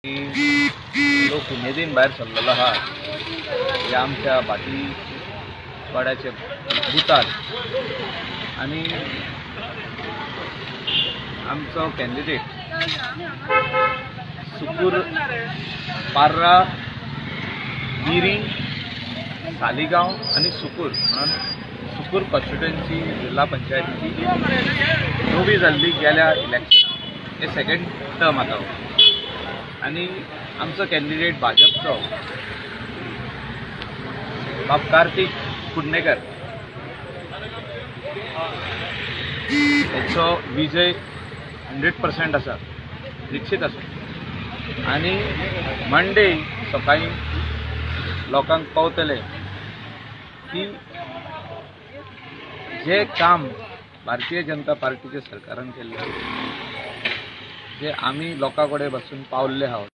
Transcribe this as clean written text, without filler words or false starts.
लोक उमेदीन भायर सरलेलो आहा हे आमच्या बाटीवाड्याचे बुथार आणि आमचो कॅन्डिडेट सुकूर पार्रा गिरी सालिगांव आणि सुकूर म्हणून सुकूर कॉन्स्टिट्युएन्सी जिल्हा पंचायतीची नवी जाल्ली गेल्या इलेक्शन हे सेकंड टर्म आता आणि आमचो कॅन्डिडेट भाजपचो बाब कार्तिक कुडणेकर याचो विजय 100% आसा, निश्चित आसा आणि मंडे सकाळी लोकांक पावतले की जे काम भारतीय जनता पार्टीच्या सरकारान केल्लें जे आमी लोकां कडेन बसून पावल्ले आहोत